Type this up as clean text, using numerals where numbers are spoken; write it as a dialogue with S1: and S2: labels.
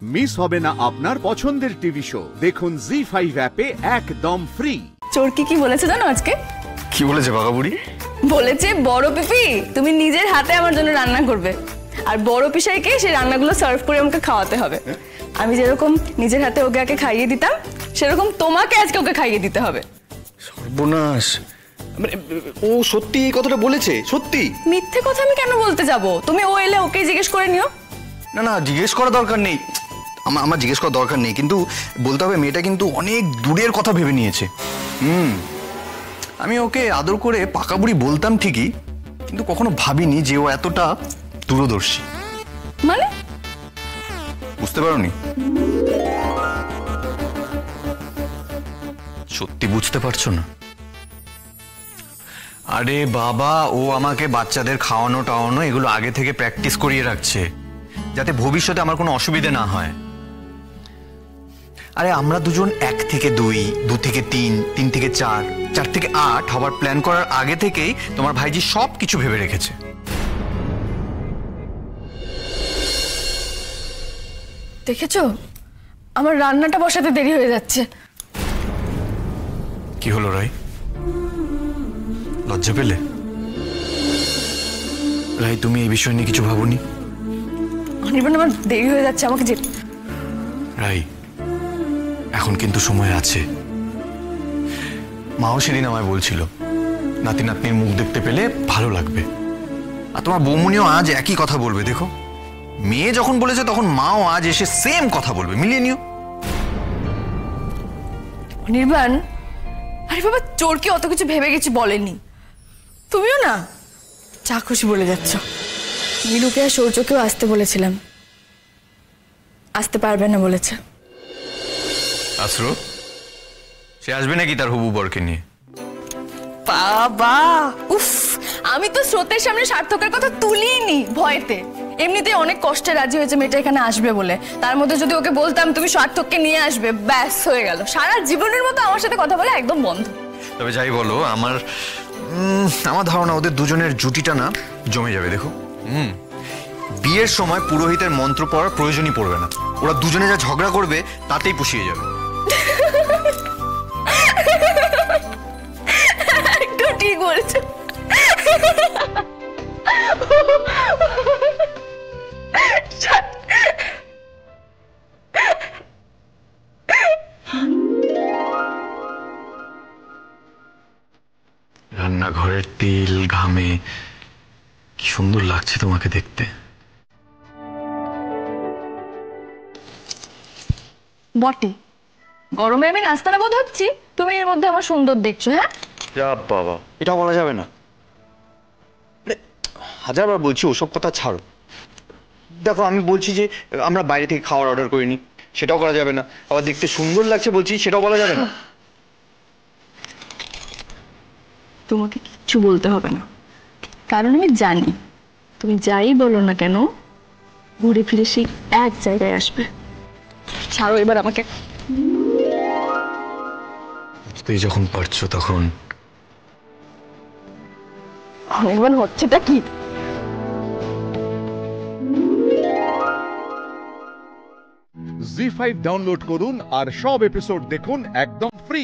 S1: Miss হবে না আপনার পছন্দের টিভি শো। দেখুন জি5 অ্যাপে একদম ফ্রি।
S2: চোরকি কি বলেছে জানো আজকে?
S3: কি বলেছে বাঘাবুড়ি?
S2: বলেছে বড় পিপি তুমি নিজের হাতে আমার জন্য রান্না করবে, আর বড় পিসাইকে সেই রান্নাগুলো সার্ভ করে আমাকে খাওয়াতে হবে। আমি যেরকম নিজের হাতে ওকে আগে খাইয়ে দিতাম, সেরকম তোমাকে আজকে ওকে খাইয়ে দিতে হবে।
S3: সর্বনাশ! ও সত্যি এই কথাটা বলেছে? সত্যি?
S2: মিথ্যে কথা আমি কেন বলতে যাব? তুমি ও এলে ওকে জিজ্ঞেস করে নিও।
S3: না না, জিজ্ঞেস করা দরকার নেই। আমার জিজ্ঞেস করা দরকার নেই, কিন্তু বলতে হবে মেয়েটা কিন্তু অনেক দূরের কথা ভেবে নিয়েছে। আমি ওকে আদর করে পাকা বুড়ি বলতাম ঠিকই, কিন্তু কখনো ভাবিনি যে ও এতটা দূরদর্শী।
S2: মানে
S3: বুঝতে পারোনি? সত্যি বুঝতে পারছো না? আরে বাবা, ও আমাকে বাচ্চাদের খাওয়ানো টাওয়ানো এগুলো আগে থেকে প্র্যাকটিস করিয়ে রাখছে, যাতে ভবিষ্যতে আমার কোনো অসুবিধা না হয়। আরে আমরা দুজন 1 থেকে 2, 2 থেকে 3, 3 থেকে 4, 4 থেকে 8 হবার প্ল্যান করার আগে থেকেই তোমার ভাইজি সব কিছু ভেবে রেখেছে।
S2: দেখেছো, আমার রান্নাটা বসাতে দেরি হয়ে যাচ্ছে।
S3: কি হলো রাই? লজ্জা পেলে? রাই, তুমি এই বিষয় নিয়ে কিছু ভাবোনি?
S2: অনির্বাণ, আমার দেরি হয়ে যাচ্ছে, আমাকে যে।
S3: রাই, এখন কিন্তু সময় আছে। মাও সেদিন আমায় বলছিল নাতি নাতনির মুখ দেখতে পেলে ভালো লাগবে, আর তোমার বৌমনিও আজ একই কথা বলবে। দেখো, মেয়ে যখন বলেছে তখন মাও আজ এসে সেম কথা বলবে, মিলিয়ে নিও।
S2: অনির্বাণ, আরে বাবা, চোরকে অত কিছু ভেবে কিছু বলেনি। তুমিও না যা খুশি বলে যাচ্ছ। নীলুকে আর সৌর্যকেও আসতে বলেছিলাম, আসতে পারবে না বলেছে।
S3: আশ্রু, সে আসবে নাকি তার হবু বরকে নিয়ে?
S2: বাবা উফ, আমি তো স্রোতের সামনে সার্থকের কথা তুলিনি ভয়েতে। এমনিতে অনেক কষ্টে রাজি হয়েছে মেয়েটা এখানে আসবে বলে, তার মধ্যে যদি ওকে বলতাম তুমি সার্থককে নিয়ে আসবে, ব্যাস হয়ে গেল। সারা জীবনের মতো আমার সাথে কথা বলে একদম বন্ধ।
S3: তবে যাই বলো, আমার ধারণা ওদের দুজনের জুটিটা না জমে যাবে। দেখো, বিয়ের সময় পুরোহিতের মন্ত্র পড়ার প্রয়োজনই পড়বে না। ওরা দুজনে যা ঝগড়া করবে তাতেই পুষিয়ে যাবে।
S2: একটু ঠিক বলেছো।
S3: রান্নাঘরের তেল ঘামে কি সুন্দর লাগছে তোমাকে দেখতে।
S2: বটে, গরমে আমি নাস্তাটা বোধ হচ্ছি, তুমি এর মধ্যে আমার সুন্দর দেখছো। হ্যাঁ
S3: যা বাবা, এটা বলা যাবে না। হাজারবার বলছি ওসব কথা ছাড়ো। দেখো, আমি বলছি যে আমরা বাইরে থেকে খাওয়ার অর্ডার করিনি, সেটাও করা যাবে না। আবার দেখতে সুন্দর লাগছে বলছি, সেটাও বলা যাবে না।
S2: তোমাকে কিচ্ছু বলতে হবে না, কারণ আমি জানি তুমি যাই বলো না কেন ঘুরে ফিরে সেই এক জায়গায় আসবে। ছাড়ো এবার আমাকে।
S3: তুই যখন পারছো তখন।
S2: অনির্বাণ, হচ্ছেটা কি?
S1: জি5 ডাউনলোড করুন আর সব এপিসোড দেখুন একদম ফ্রি।